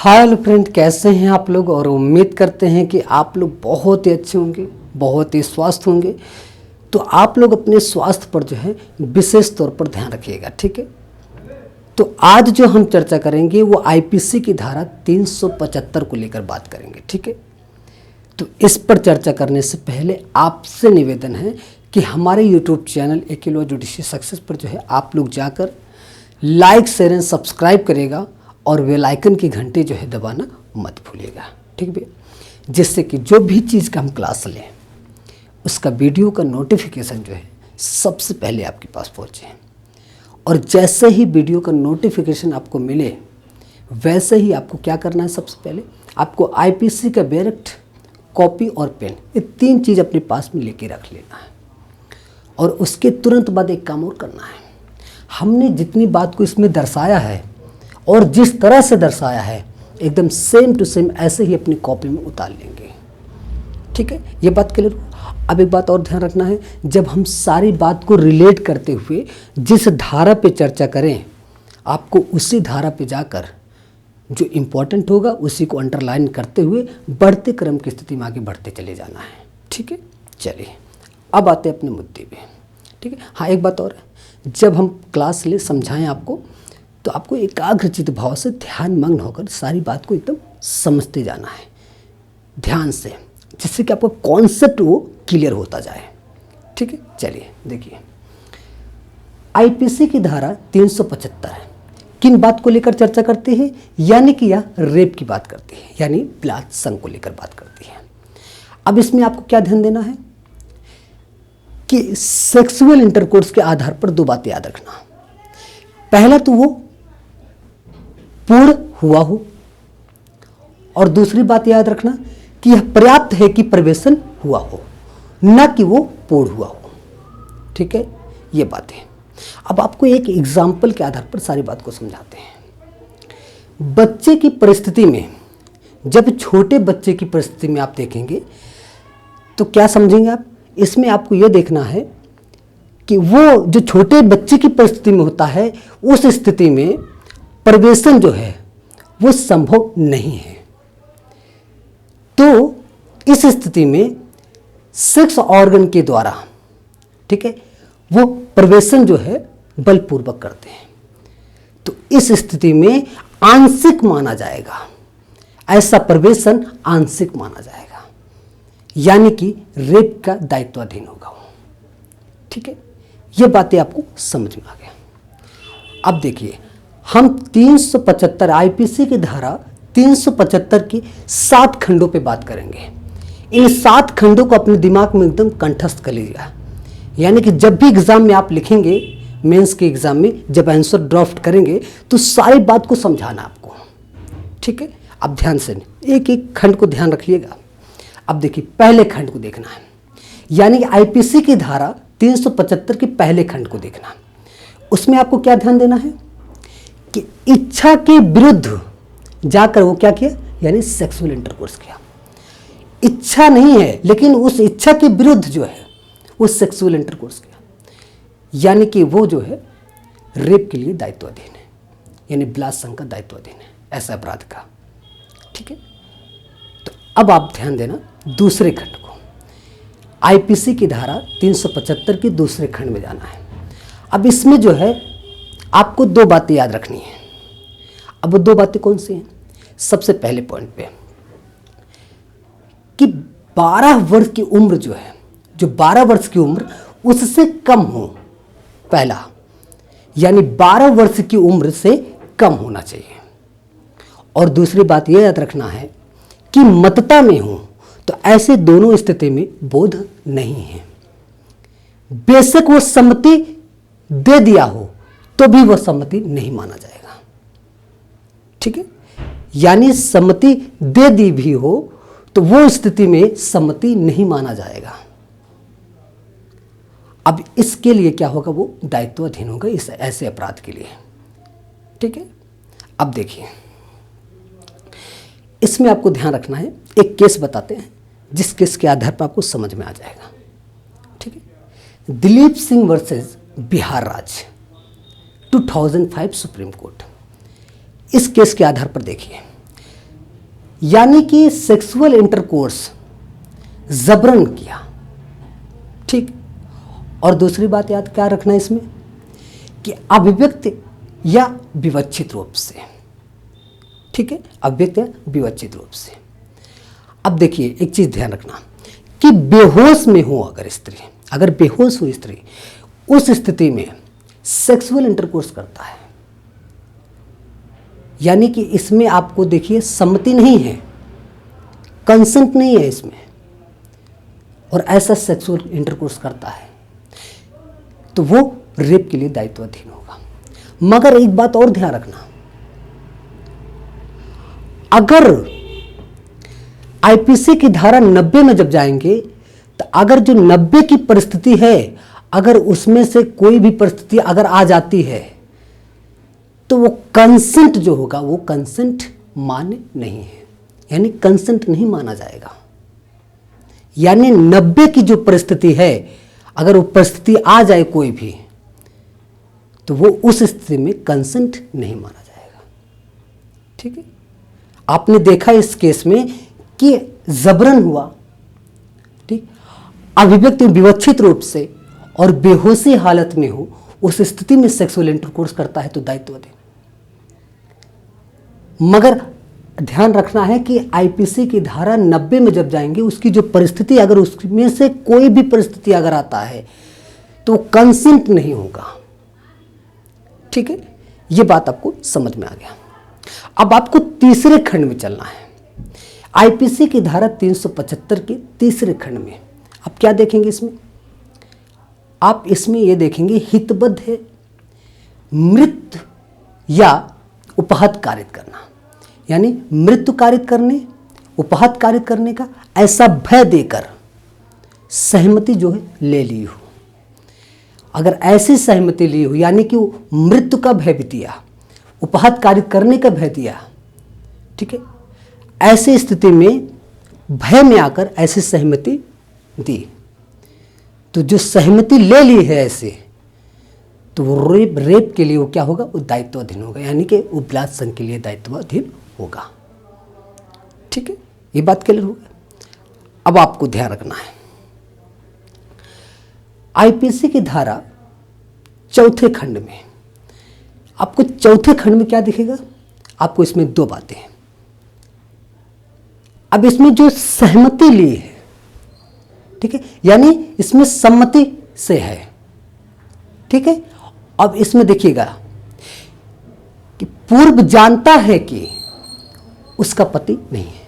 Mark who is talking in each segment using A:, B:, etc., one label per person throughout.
A: Hi hello friend, कैसे हैं आप लोग। और उम्मीद करते हैं कि आप लोग बहुत ही अच्छे होंगे, बहुत ही स्वस्थ होंगे। तो आप लोग अपने स्वास्थ्य पर जो है विशेष तौर पर ध्यान रखिएगा, ठीक है। तो आज जो हम चर्चा करेंगे वो आईपीसी की धारा 375 को लेकर बात करेंगे, ठीक है। तो इस पर चर्चा करने से पहले आपसे निवेदन है कि हमारे यूट्यूब चैनल एकिलो जुडिशियल सक्सेस पर जो है आप लोग जाकर लाइक शेयर एंड सब्सक्राइब करेगा और बेल आइकन की घंटी जो है दबाना मत भूलिएगा, ठीक है। जिससे कि जो भी चीज़ का हम क्लास लें उसका वीडियो का नोटिफिकेशन जो है सबसे पहले आपके पास पहुँचे। और जैसे ही वीडियो का नोटिफिकेशन आपको मिले वैसे ही आपको क्या करना है, सबसे पहले आपको आईपीसी का डायरेक्ट कॉपी और पेन, ये तीन चीज़ अपने पास में लेके रख लेना है। और उसके तुरंत बाद एक काम और करना है। हमने जितनी बात को इसमें दर्शाया है और जिस तरह से दर्शाया है एकदम सेम टू सेम ऐसे ही अपनी कॉपी में उतार लेंगे, ठीक है। ये बात क्लियर। अब एक बात और ध्यान रखना है, जब हम सारी बात को रिलेट करते हुए जिस धारा पे चर्चा करें आपको उसी धारा पे जाकर जो इम्पोर्टेंट होगा उसी को अंडरलाइन करते हुए बढ़ते क्रम की स्थिति में आगे बढ़ते चले जाना है, ठीक है। चलिए अब आते हैं अपने मुद्दे पे, ठीक है। हाँ, एक बात और है, जब हम क्लास ले समझाएं आपको तो आपको एकाग्रचित भाव से ध्यान मग्न होकर सारी बात को एकदम समझते जाना है ध्यान से, जिससे कि आपका कॉन्सेप्ट वो क्लियर होता जाए, ठीक है। चलिए देखिए, आईपीसी की धारा 375 किन बात को लेकर चर्चा करती है, यानी कि यह रेप की बात करती है, यानी बलात्संग को लेकर बात करती है। अब इसमें आपको क्या ध्यान देना है कि सेक्सुअल इंटरकोर्स के आधार पर दो बातें याद रखना। पहला तो वो पूर्ण हुआ हो, और दूसरी बात याद रखना कि यह पर्याप्त है कि प्रवेशन हुआ हो, न कि वो पूर्ण हुआ हो, ठीक है। ये बात है। अब आपको एक एग्जाम्पल के आधार पर सारी बात को समझाते हैं। बच्चे की परिस्थिति में, जब छोटे बच्चे की परिस्थिति में आप देखेंगे तो क्या समझेंगे आप, इसमें आपको यह देखना है कि वो जो छोटे बच्चे की परिस्थिति में होता है उस स्थिति में प्रवेशन जो है वो संभव नहीं है। तो इस स्थिति में सेक्स ऑर्गन के द्वारा, ठीक है, वो प्रवेशन जो है बलपूर्वक करते हैं। तो इस स्थिति में आंशिक माना जाएगा, ऐसा प्रवेशन आंशिक माना जाएगा, यानी कि रेप का दायित्वाधीन होगा वो, ठीक है। ये बातें आपको समझ में आ गया। अब देखिए, हम 375 आईपीसी की धारा 375 की 7 खंडों पे बात करेंगे। इन 7 खंडों को अपने दिमाग में एकदम कंठस्थ कर लीजिएगा, यानी कि जब भी एग्जाम में आप लिखेंगे, मेंस के एग्जाम में जब आंसर ड्राफ्ट करेंगे तो सारी बात को समझाना आपको, ठीक है। अब ध्यान से एक एक खंड को ध्यान रखिएगा। अब देखिए, पहले खंड को देखना है, यानी कि आईपीसी की धारा 375 के पहले खंड को देखना। उसमें आपको क्या ध्यान देना है कि इच्छा के विरुद्ध जाकर वो क्या किया, यानी सेक्सुअल इंटरकोर्स किया। इच्छा नहीं है लेकिन उस इच्छा के विरुद्ध जो है वो सेक्सुअल इंटरकोर्स किया, यानी कि वो जो है रेप के लिए दायित्वाधीन है, यानी बलात्संग का दायित्वाधीन है ऐसा अपराध का, ठीक है। तो अब आप ध्यान देना दूसरे खंड को, आईपीसी की धारा 375 के दूसरे खंड में जाना है। अब इसमें जो है आपको दो बातें याद रखनी है। अब वो दो बातें कौन सी हैं? सबसे पहले पॉइंट पे कि 12 वर्ष की उम्र जो है, जो 12 वर्ष की उम्र उससे कम हो, पहला, यानी 12 वर्ष की उम्र से कम होना चाहिए। और दूसरी बात यह याद रखना है कि मतता में हो, तो ऐसे दोनों स्थिति में बोध नहीं है। बेशक वो सम्मति दे दिया हो तो भी वह सम्मति नहीं माना जाएगा, ठीक है। यानी सम्मति दे दी भी हो तो वो स्थिति में सम्मति नहीं माना जाएगा। अब इसके लिए क्या होगा, वो दायित्वाधीन होगा इस ऐसे अपराध के लिए, ठीक है। अब देखिए, इसमें आपको ध्यान रखना है, एक केस बताते हैं जिस केस के आधार पर आपको समझ में आ जाएगा, ठीक है। दिलीप सिंह वर्सेस बिहार राज्य 2005 सुप्रीम कोर्ट। इस केस के आधार पर देखिए, यानी कि सेक्सुअल इंटरकोर्स जबरन किया, ठीक। और दूसरी बात याद क्या रखना है इसमें कि अभिव्यक्त या विवक्षित रूप से, ठीक है, अभिव्यक्त या विवक्षित रूप से। अब देखिए एक चीज ध्यान रखना कि बेहोश में हो अगर स्त्री, अगर बेहोश हो स्त्री, उस स्थिति में सेक्सुअल इंटरकोर्स करता है, यानी कि इसमें आपको देखिए सम्मति नहीं है, कंसेंट नहीं है इसमें, और ऐसा सेक्सुअल इंटरकोर्स करता है तो वो रेप के लिए दायित्वाधीन होगा। मगर एक बात और ध्यान रखना, अगर आईपीसी की धारा 90 में जब जाएंगे तो अगर जो 90 की परिस्थिति है, अगर उसमें से कोई भी परिस्थिति अगर आ जाती है तो वो कंसेंट जो होगा वो कंसेंट मान्य नहीं है, यानी कंसेंट नहीं माना जाएगा। यानी 90 की जो परिस्थिति है, अगर वो परिस्थिति आ जाए कोई भी, तो वो उस स्थिति में कंसेंट नहीं माना जाएगा, ठीक है। आपने देखा इस केस में कि जबरन हुआ, ठीक, अभिव्यक्ति विवक्षित रूप से और बेहोशी हालत में हो, उस स्थिति में सेक्सुअल इंटरकोर्स करता है तो दायित्वाधीन। मगर ध्यान रखना है कि आईपीसी की धारा 90 में जब जाएंगे, उसकी जो परिस्थिति, अगर उसमें से कोई भी परिस्थिति अगर आता है तो कंसेंट नहीं होगा, ठीक है। ये बात आपको समझ में आ गया। अब आपको तीसरे खंड में चलना है, आईपीसी की धारा 375 के तीसरे खंड में। अब क्या देखेंगे इसमें, आप इसमें ये देखेंगे हितबद्ध है मृत्यु या उपहत कारित करना, यानी मृत्यु कारित करने, उपहत कारित करने का ऐसा भय देकर सहमति जो है ले ली हो। अगर ऐसी सहमति ली हो, यानी कि मृत्यु का भय भी दिया, उपहत कारित करने का भय दिया, ठीक है, ऐसी स्थिति में भय में आकर ऐसी सहमति दी, तो जो सहमति ले ली है ऐसे, तो वो रेप के लिए वो क्या होगा, वो दायित्वाधीन होगा, यानी कि वो बलात्संग के लिए दायित्वाधीन होगा, ठीक है। ये बात क्लियर हो गई। अब आपको ध्यान रखना है, आईपीसी की धारा चौथे खंड में, आपको चौथे खंड में क्या दिखेगा, आपको इसमें दो बातें हैं। अब इसमें जो सहमति ली है, ठीक है, यानी इसमें सम्मति से है, ठीक है। अब इसमें देखिएगा कि पूर्व जानता है कि उसका पति नहीं है,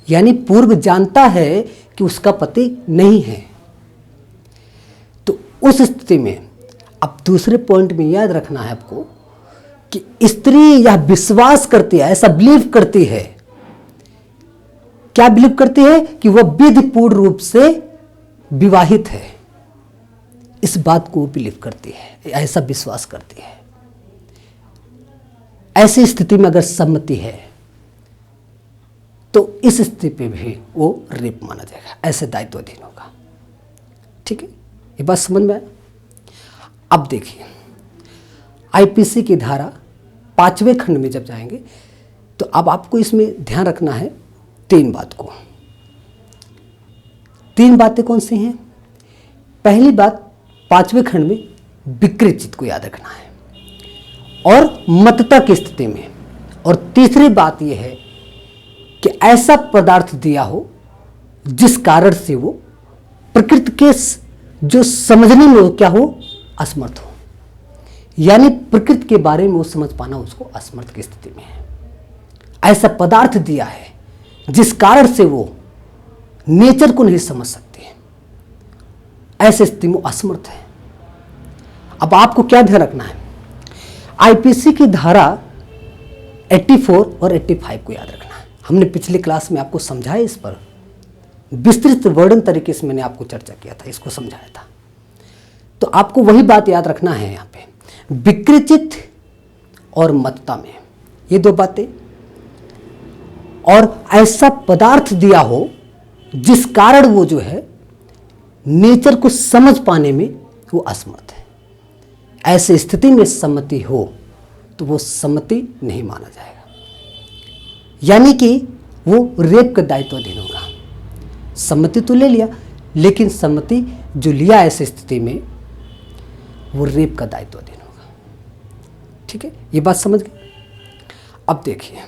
A: यानी पूर्व जानता है कि उसका पति नहीं है, तो उस स्थिति में अब दूसरे पॉइंट में याद रखना है आपको कि स्त्री यह विश्वास करती है, ऐसा बिलीव करती है, क्या बिलीव करती है कि वह विधिपूर्ण रूप से विवाहित है, इस बात को बिलीव करती है, ऐसा विश्वास करती है। ऐसी स्थिति में अगर सम्मति है तो इस स्थिति पे भी वो रेप माना जाएगा, ऐसे दायित्वाधीन होगा, ठीक है। ये बात समझ में आया। अब देखिए आईपीसी की धारा 5वें खंड में जब जाएंगे तो अब आपको इसमें ध्यान रखना है तीन बात को। तीन बातें कौन सी हैं? पहली बात 5वें खंड में विकृत चित्त को याद रखना है और मतता की स्थिति में, और तीसरी बात यह है कि ऐसा पदार्थ दिया हो जिस कारण से वो प्रकृति के जो समझने में वो क्या हो, असमर्थ हो, यानी प्रकृति के बारे में वो समझ पाना उसको असमर्थ की स्थिति में है। ऐसा पदार्थ दिया है जिस कारण से वो नेचर को नहीं समझ सकते, ऐसे स्थिति में असमर्थ है। अब आपको क्या ध्यान रखना है, आईपीसी की धारा 84 और 85 को याद रखना है। हमने पिछले क्लास में आपको समझाया, इस पर विस्तृत वर्णन तरीके से मैंने आपको चर्चा किया था, इसको समझाया था। तो आपको वही बात याद रखना है यहाँ पे, विकृचित और मतता में ये दो बातें, और ऐसा पदार्थ दिया हो जिस कारण वो जो है नेचर को समझ पाने में वो असमर्थ है। ऐसे स्थिति में सम्मति हो तो वो सम्मति नहीं माना जाएगा। यानी कि वो रेप का दायित्वाधीन होगा। सम्मति तो ले लिया, लेकिन सम्मति जो लिया ऐसी स्थिति में वो रेप का दायित्वाधीन होगा। ठीक है, ये बात समझ गए। अब देखिए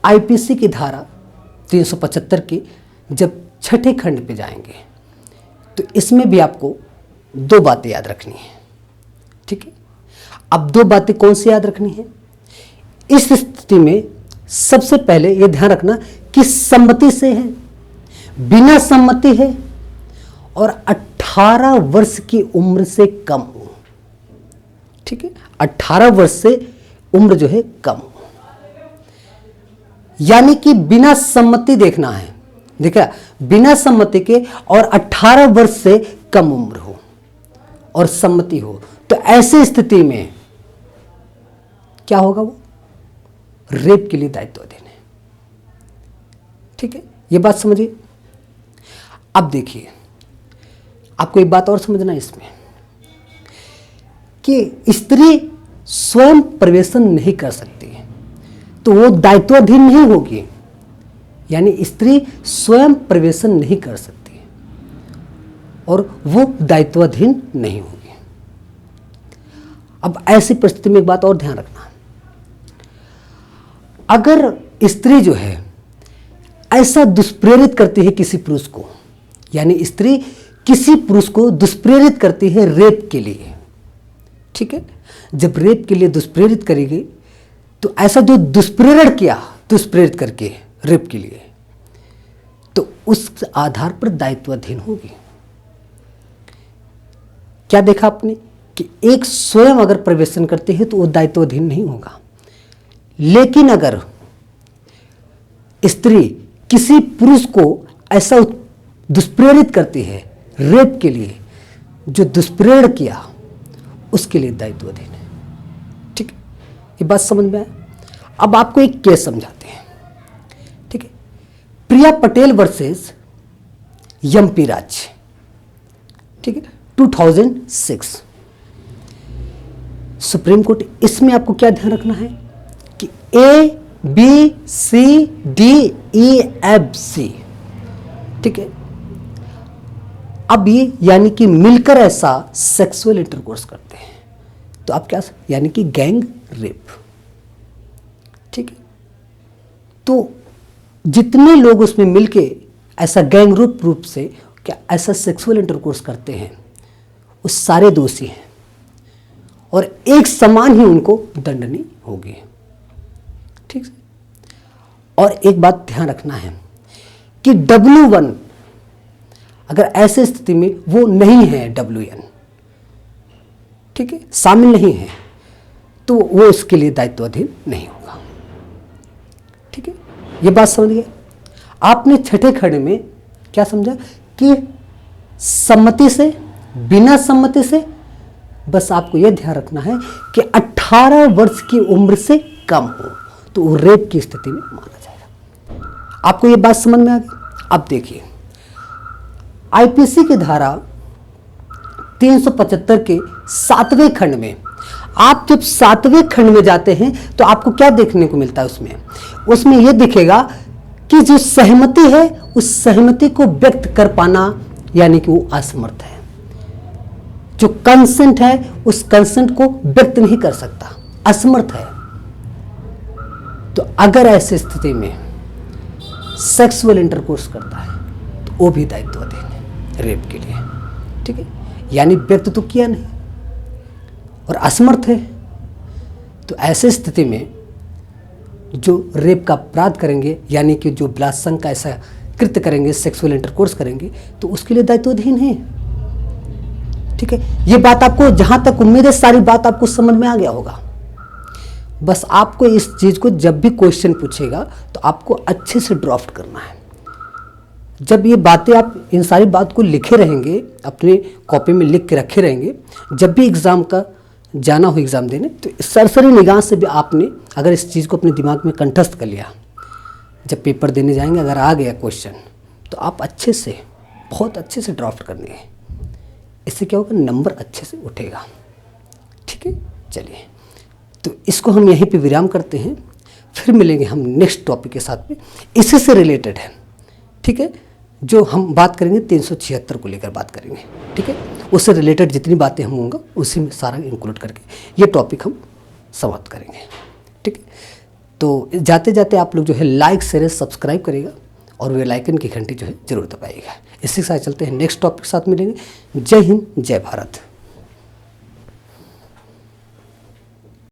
A: आईपीसी की धारा 375 की जब छठे खंड पे जाएंगे तो इसमें भी आपको दो बातें याद रखनी है। ठीक है, अब दो बातें कौन सी याद रखनी है? इस स्थिति में सबसे पहले यह ध्यान रखना कि सम्मति से है, बिना सम्मति है और 18 वर्ष की उम्र से कम हो। ठीक है, 18 वर्ष से उम्र जो है कम हो, यानी कि बिना सम्मति देखना है। देखा, बिना सम्मति के और 18 वर्ष से कम उम्र हो और सम्मति हो, तो ऐसी स्थिति में क्या होगा? वो रेप के लिए दायित्वाधीन है। ठीक है, ये बात समझिए। अब देखिए, आपको एक बात और समझना है इसमें कि स्त्री स्वयं प्रवेशन नहीं कर सकती है, तो वो दायित्वाधीन नहीं होगी। यानी स्त्री स्वयं प्रवेशन नहीं कर सकती है और वो दायित्वाधीन नहीं होगी। अब ऐसी परिस्थिति में एक बात और ध्यान रखना, अगर स्त्री जो है ऐसा दुष्प्रेरित करती है किसी पुरुष को, यानी स्त्री किसी पुरुष को दुष्प्रेरित करती है रेप के लिए। ठीक है, जब रेप के लिए दुष्प्रेरित करेगी तो ऐसा जो दुष्प्रेरण किया, दुष्प्रेरित करके रेप के लिए, तो उस आधार पर दायित्वाधीन होगी। क्या देखा आपने कि एक स्वयं अगर प्रवेशन करते हैं तो वो दायित्वाधीन नहीं होगा, लेकिन अगर स्त्री किसी पुरुष को ऐसा दुष्प्रेरित करती है रेप के लिए, जो दुष्प्रेरण किया उसके लिए दायित्वाधीन है। ठीक है, ये बात समझ में आया। अब आपको एक केस समझाते हैं। ठीक है, प्रिया पटेल वर्सेस यमपी राज्य। ठीक है, 2006 सुप्रीम कोर्ट। इसमें आपको क्या ध्यान रखना है कि A, B, C, D, E, F, C। ठीक है, अब ये यानी कि मिलकर ऐसा सेक्सुअल इंटरकोर्स करते हैं, तो आप क्या, यानी कि गैंग रेप। ठीक है, तो जितने लोग उसमें मिलके ऐसा गैंग रूप से क्या ऐसा सेक्सुअल इंटरकोर्स करते हैं, वो सारे दोषी हैं और एक समान ही उनको दंडनीय होगी। ठीक है, और एक बात ध्यान रखना है कि W1 अगर ऐसे स्थिति में वो नहीं है, WN ठीक है शामिल नहीं है, तो वो उसके लिए दायित्वाधीन नहीं होगा। ठीक है, ये बात समझ गए। आपने छठे खंड में क्या समझा कि सम्मति से, बिना सम्मति से, बस आपको यह ध्यान रखना है कि 18 वर्ष की उम्र से कम हो तो वो रेप की स्थिति में माना जाएगा। आपको ये बात समझ में आ गई। अब देखिए आईपीसी की धारा 375 के 7वें खंड में, आप जब 7वें खंड में जाते हैं तो आपको क्या देखने को मिलता है? उसमें यह दिखेगा कि जो सहमति है उस सहमति को व्यक्त कर पाना यानी कि वो असमर्थ है। जो कंसेंट है उस कंसेंट को व्यक्त नहीं कर सकता, असमर्थ है। तो अगर ऐसी स्थिति में सेक्सुअल इंटरकोर्स करता है तो वो भी दायित्वाधीन है रेप के लिए। ठीक है, यानी व्यक्त तो किया नहीं और असमर्थ है। तो ऐसे स्थिति में जो रेप का अपराध करेंगे यानी कि जो बलात्संग का ऐसा कृत्य करेंगे, सेक्सुअल इंटरकोर्स करेंगे, तो उसके लिए दायित्वाधीन है। ठीक है, ये बात आपको, जहां तक उम्मीद है सारी बात आपको समझ में आ गया होगा। बस आपको इस चीज को जब भी क्वेश्चन पूछेगा तो आपको अच्छे से ड्राफ्ट करना है। जब ये बातें आप इन सारी बात को लिखे रहेंगे, अपने कॉपी में लिख के रखे रहेंगे, जब भी एग्जाम का जाना हो एग्जाम देने, तो सरसरी निगाह से भी आपने अगर इस चीज़ को अपने दिमाग में कंठस्थ कर लिया, जब पेपर देने जाएंगे अगर आ गया क्वेश्चन तो आप अच्छे से, बहुत अच्छे से ड्राफ्ट करने हैं। इससे क्या होगा, नंबर अच्छे से उठेगा। ठीक है, चलिए तो इसको हम यहीं पे विराम करते हैं। फिर मिलेंगे हम नेक्स्ट टॉपिक के साथ में, इसी से रिलेटेड है, ठीक है। जो हम बात करेंगे 376 को लेकर बात करेंगे, ठीक है। उससे रिलेटेड जितनी बातें हम होंगे उसी में सारा इंक्लूड करके ये टॉपिक हम समाप्त करेंगे, ठीक है। तो जाते जाते आप लोग जो है लाइक शेयर सब्सक्राइब करेगा और बेल आइकन की घंटी जो है जरूर दबाइएगा। इसी के साथ चलते हैं नेक्स्ट टॉपिक के साथ मिलेंगे। जय हिंद, जय भारत।